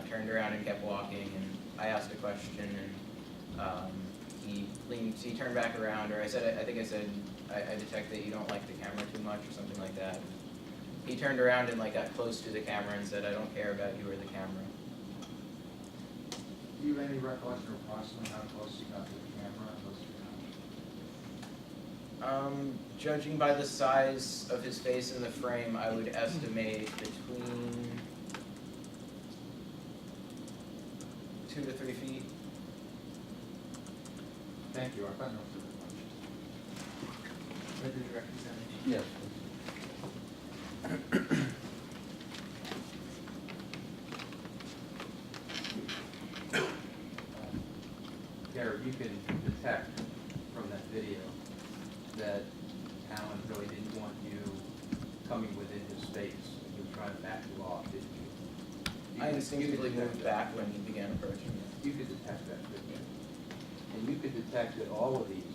of turned around and kept walking, and I asked a question, and he turned back around, or I think I said, I detect that you don't like the camera too much, or something like that. He turned around and like got close to the camera and said, I don't care about you or the camera. Do you have any recollection of approximately how close you got to the camera and those two times? Judging by the size of his face in the frame, I would estimate between 2 to 3 feet. Thank you. I've got no further questions. Whether the representative. Yes. Garrett, you can detect from that video that Alan really didn't want you coming within his space. He was trying to back you off, didn't you? I instinctively You could moved detect back when he began approaching me. that. You could detect that, couldn't you? And you could detect that all of these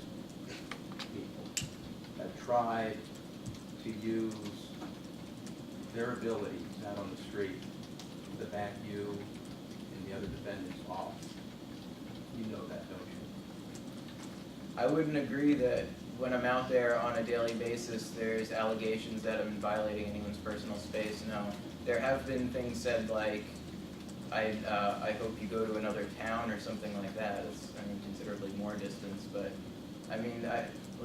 people have tried to use their abilities out on the street to back you and the other defendants off. You know that, don't you? I wouldn't agree that when I'm out there on a daily basis, there's allegations that I'm violating anyone's personal space. No, there have been things said like, I hope you go to another town or something like that. It's, I mean, considerably more distance, but I mean,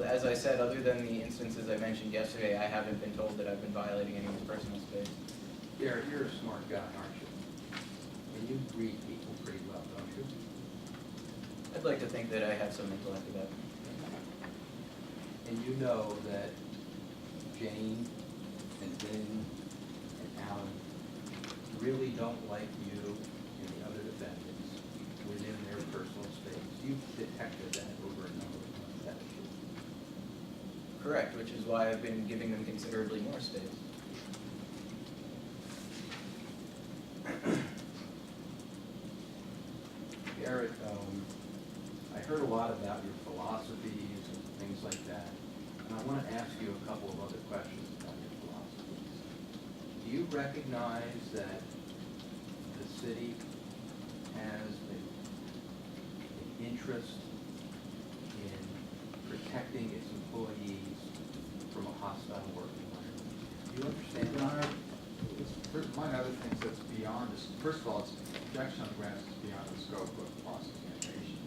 as I said, other than the instances I mentioned yesterday, I haven't been told that I've been violating anyone's personal space. Garrett, you're a smart guy, aren't you? And you read people pretty well, don't you? I'd like to think that I have some intellect about me. And you know that Jane and Vin and Alan really don't like you and the other defendants within their personal space. You've detected that over a number of months, haven't you? Correct, which is why I've been giving them considerably more space. Garrett, I heard a lot about your philosophies and things like that, and I want to ask you a couple of other questions about your philosophies. Do you recognize that the city has an interest in protecting its employees from a hostile work environment? Do you understand Your Honor, that? among other things that's beyond this, first of all, it's objection on the grounds is beyond the scope of cross-examination.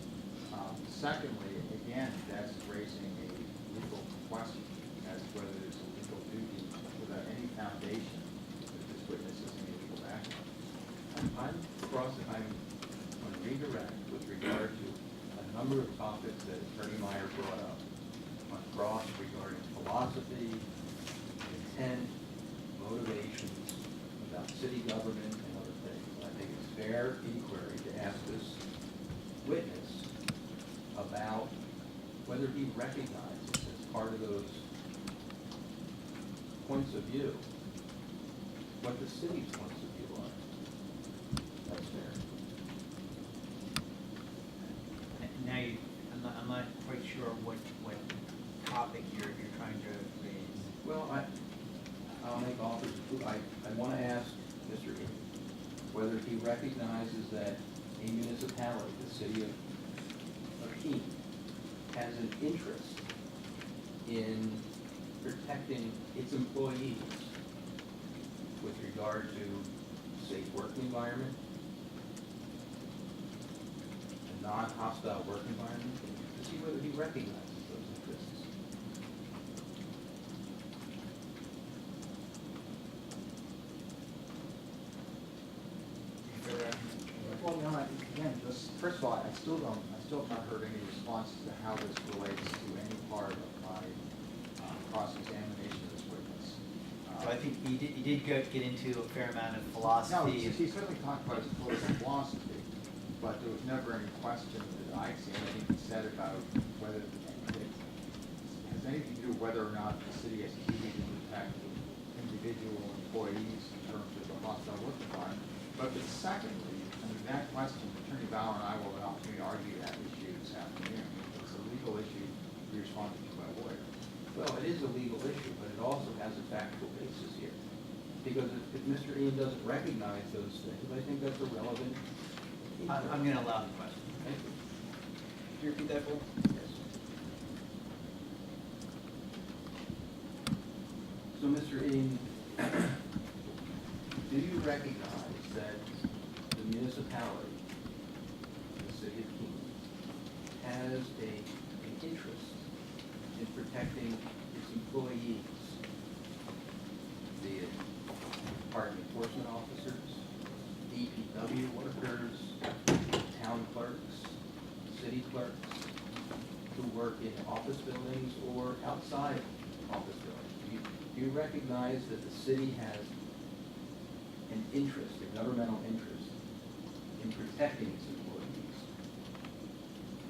Secondly, again, that's raising a legal question as to whether there's a legal duty without any foundation that this witness is an illegal actor. I'm on redirect with regard to a number of topics that Attorney Meyer brought up on cross regarding philosophy, intent, motivations, about city government and other things. I think it's fair inquiry to ask this witness about whether he recognizes as part of those points of view what the city's points of view are. That's fair. Now, I'm not quite sure what topic you're trying to raise. Well, I'll make offers of proof. I want to ask Mr. Hickey whether he recognizes that a municipality, the city of Keene, has an interest in protecting its employees with regard to safe working environment, a non-hostile work environment, to see whether he recognizes those interests. Well, no, again, just, first of all, I still have not heard any response to how this relates to any part of my cross-examination of this witness. So I think he did get into a fair amount of No, philosophy. he certainly talked about his political philosophy, but there was never any question that I'd seen anything he said about whether it has anything to do with whether or not the city has a duty to protect individual employees in terms of the hostile work environment. But secondly, I mean, that question, Attorney Bauer and I will have an opportunity to argue that issue this afternoon. It's a legal issue to be responded to by a lawyer. Well, it is a legal issue, but it also has a factual basis here. Because if Mr. Ian doesn't recognize those things, I think that's irrelevant. I'm gonna allow the question. Thank you. Could you repeat that for me? Yes. So, Mr. Ian, do you recognize that the municipality, the city of Keene, has an interest in protecting its employees, be it park enforcement officers, DPW workers, town clerks, city clerks, who work in office buildings or outside office buildings? Do you recognize that the city has an interest, a governmental interest, in protecting its employees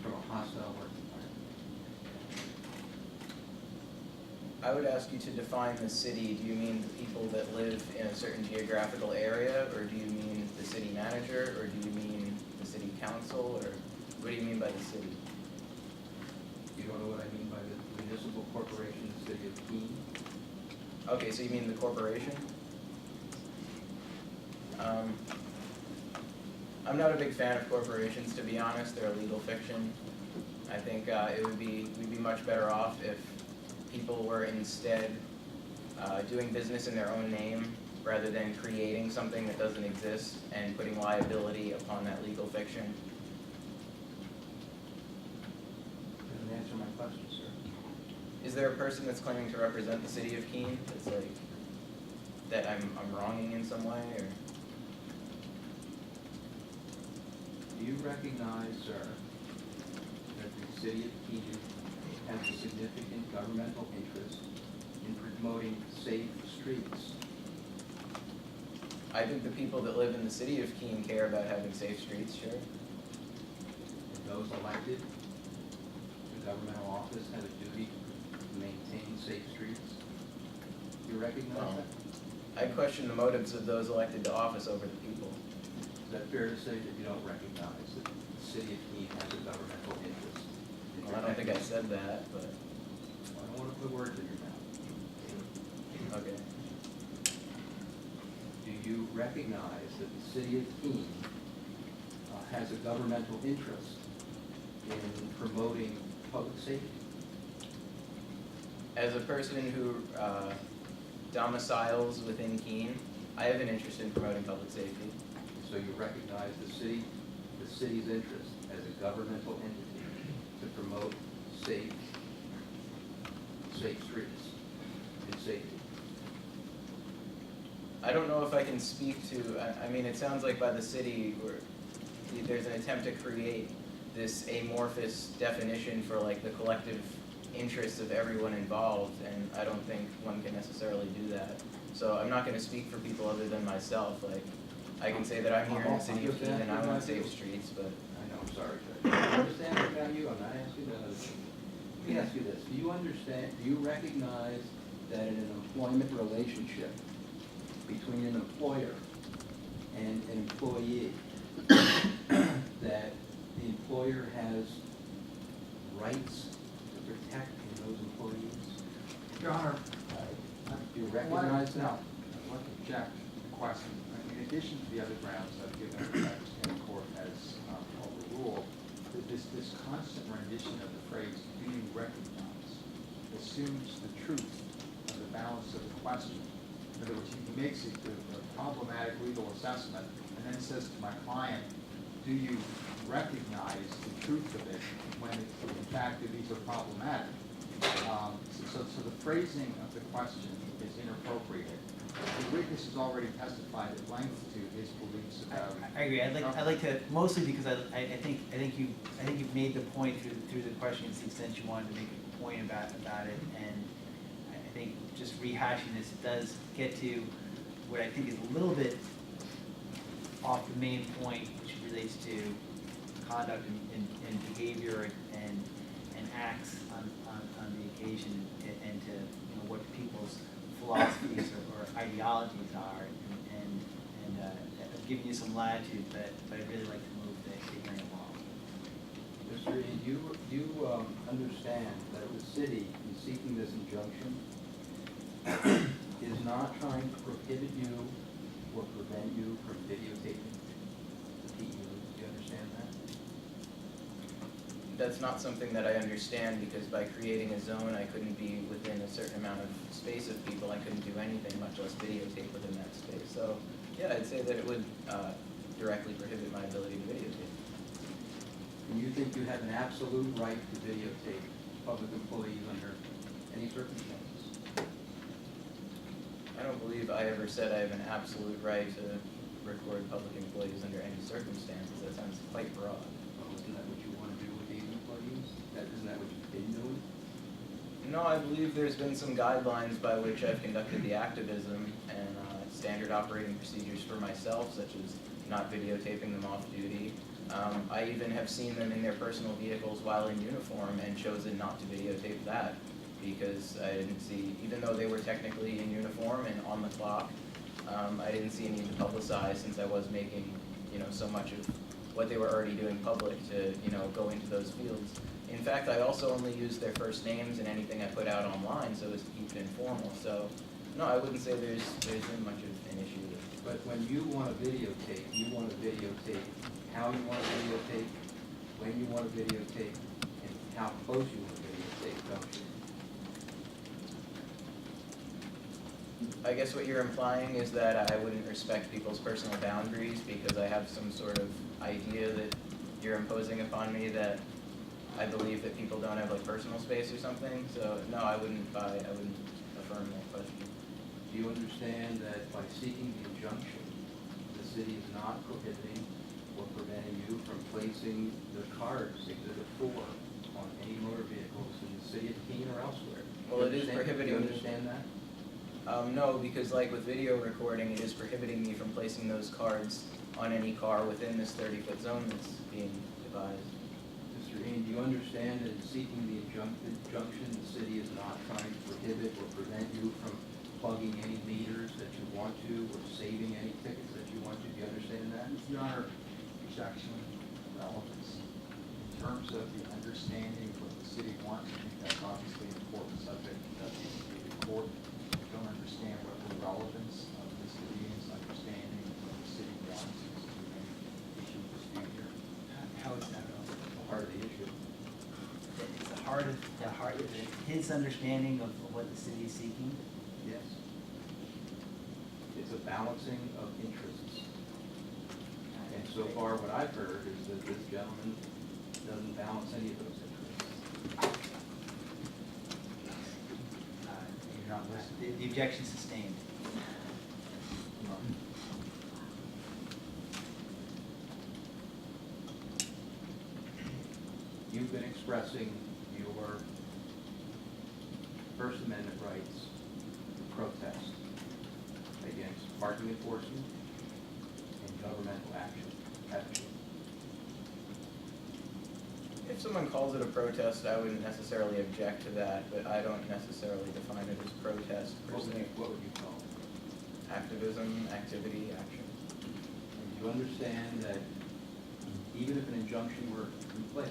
from a hostile work environment? I would ask you to define the city. Do you mean the people that live in a certain geographical area, or do you mean the city manager, or do you mean the city council, or what do you mean by the city? You don't know what I mean by the municipal corporation, the city of Keene? Okay, so you mean the corporation? I'm not a big fan of corporations, to be honest. They're a legal fiction. I think we'd be much better off if people were instead doing business in their own name rather than creating something that doesn't exist and putting liability upon that legal fiction. Doesn't answer my question, sir. Is there a person that's claiming to represent the city of Keene that's like, that I'm wronging in some way, or? Do you recognize, sir, that the city of Keene has a significant governmental interest in promoting safe streets? I think the people that live in the city of Keene care about having safe streets, sure. And those elected to governmental office have a duty to maintain safe streets? Do you recognize Well, that? I question the motives of those elected to office over the people. Is that fair to say that you don't recognize that the city of Keene has a governmental interest? In Well, I don't think I protecting- said that, but, I don't want to put words in your mouth. okay. Do you recognize that the city of Keene has a governmental interest in promoting public safety? As a person who domiciles within Keene, I have an interest in promoting public safety. So you recognize the city's interest as a governmental entity to promote safe streets and safety? I don't know if I can speak to, I mean, it sounds like by the city, there's an attempt to create this amorphous definition for like the collective interests of everyone involved, and I don't think one can necessarily do that. So I'm not gonna speak for people other than myself. Like, I can say that I'm here in the city of Keene and I want safe streets, but I know, I'm sorry, Judge. I understand that about you, I'm not asking that other thing. Let me ask you this, do you recognize that in an employment relationship between an employer and an employee, that the employer has rights to protect those employees? Your Honor, Do you recognize that? No, I'd like to object to the question. In addition to the other grounds I've given, that the court has overruled, that this constant rendition of the phrase, do you recognize, assumes the truth of the balance of the question. In other words, he makes it a problematic legal assessment and then says to my client, do you recognize the truth of it when in fact these are problematic? So the phrasing of the question is inappropriate. The witness has already testified at length to his beliefs about. I agree. I'd like to, mostly because I think you've made the point through the question to the extent you wanted to make a point about it, and I think just rehashing this, it does get to what I think is a little bit off the main point, which relates to conduct and behavior and acts on the occasion, and to what people's philosophies or ideologies are, and I've given you some latitude, but I'd really like to move the hearing along. Mr. Ian, do you understand that the city, in seeking this injunction, is not trying to prohibit you or prevent you from videotaping the PUs. Do you understand that? That's not something that I understand, because by creating a zone, I couldn't be within a certain amount of space of people. I couldn't do anything, much less videotape within that space. So, yeah, I'd say that it would directly prohibit my ability to videotape. And you think you have an absolute right to videotape public employees under any circumstances? I don't believe I ever said I have an absolute right to record public employees under any circumstances. That sounds quite broad. Well, isn't that what you want to do with these employees? Isn't that what you've been doing? No, I believe there's been some guidelines by which I've conducted the activism, and standard operating procedures for myself, such as not videotaping them off duty. I even have seen them in their personal vehicles while in uniform and chosen not to videotape that, because I didn't see, even though they were technically in uniform and on the clock, I didn't see a need to publicize, since I was making, so much of what they were already doing public to, go into those fields. In fact, I also only used their first names in anything I put out online, so as to keep it informal. So, no, I wouldn't say there's been much of an issue with it. But when you want to videotape how you want to videotape, when you want to videotape, and how close you want to videotape, don't you? I guess what you're implying is that I wouldn't respect people's personal boundaries because I have some sort of idea that you're imposing upon me, that I believe that people don't have like personal space or something. So no, I wouldn't affirm that question. Do you understand that by seeking the injunction, the city is not prohibiting or preventing you from placing the cards, Exhibit 4, on any motor vehicles in the city of Keene or elsewhere? Well, it is prohibiting. Do you understand that? No, because like with video recording, it is prohibiting me from placing those cards on any car within this 30-foot zone that's being devised. Mr. Hean, do you understand that in seeking the injunction, the city is not trying to prohibit or prevent you from plugging any meters that you want to, or saving any tickets that you want to? Do you understand that? Your Honor, objection, relevance. In terms of the understanding of what the city wants, I think that's obviously an important subject that needs to be in court. I don't understand what the relevance of Mr. Dean's understanding of what the city wants is to any issue dispute here. How is that relevant? The heart of the issue. It's the heart of his understanding of what the city is seeking. Yes. It's a balancing of interests. And so far, what I've heard is that this gentleman doesn't balance any of those interests. You're not listening. The objection sustained. You've been expressing your First Amendment rights to protest against parking enforcement and governmental action, haven't you? If someone calls it a protest, I wouldn't necessarily object to that, but I don't necessarily define it as protest per se. What would you call it? Activism, activity, action. And you understand that even if an injunction were in place,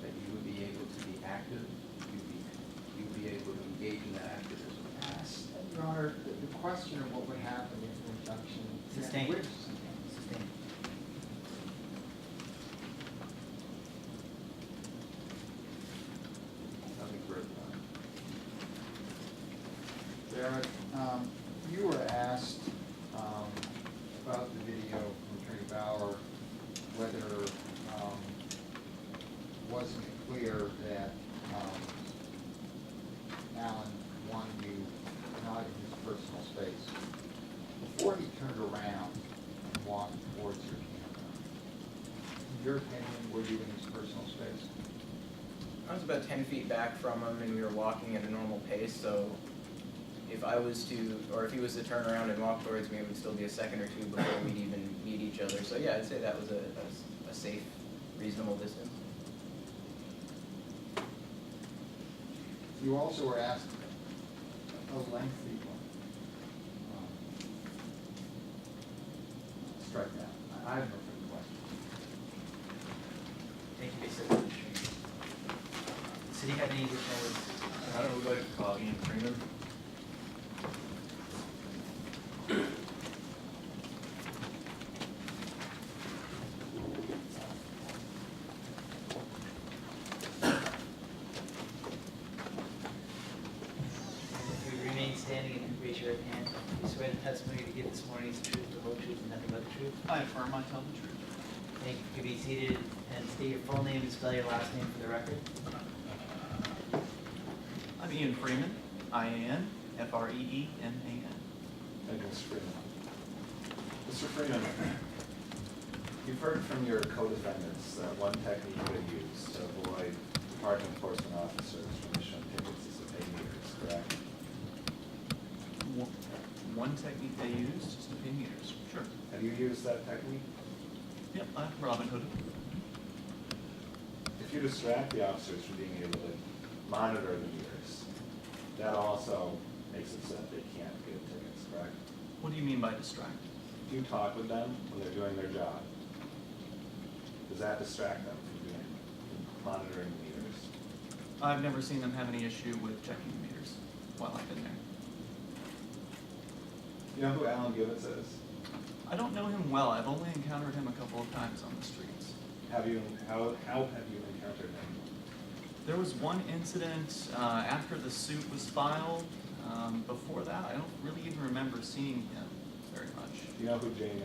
that you would be able to be active, you'd be able to engage in that activism? Yes, Your Honor, the question of what would happen if the injunction. Sustained. Which- Sustained. Nothing further. Barrett, you were asked about the video from Attorney Bauer, whether wasn't it clear that Alan wanted you not in his personal space. Before he turned around and walked towards your camera, in your opinion, were you in his personal space? I was about 10 feet back from him, and we were walking at a normal pace, so if I was to, or if he was to turn around and walk towards me, it would still be a second or two before we'd even meet each other. So yeah, I'd say that was a safe, reasonable distance. You also were asked a lengthy one. Strike that. I have no further questions. Thank you, Mr. Administrator. City have any additional? I would like to call Ian Freeman. testimony to give this morning is the truth, the whole truth, and nothing but the truth? I affirm I tell the truth. Thank you. Be seated and state your full name and spell your last name for the record. I'm Ian Freeman, I-A-N, F-R-E-E-M-A-N. Thank you, Mr. Freeman. Mr. Freeman, you've heard from your co-defendants that one technique they use to avoid department enforcement officers from issuing tickets is to pay meters, correct? One technique they use is to pay meters. Sure. Have you used that technique? Yep, I've Robin Hooded. If you distract the officers from being able to monitor the meters, that also makes it so that they can't give tickets, correct? What do you mean by distract? If you talk with them when they're doing their job, does that distract them from monitoring the meters? I've never seen them have any issue with checking the meters while I've been there. You know who Alan Gibbons is? I don't know him well. I've only encountered him a couple of times on the streets. How have you encountered him? There was one incident after the suit was filed. Before that, I don't really even remember seeing him very much. Do you know who Jane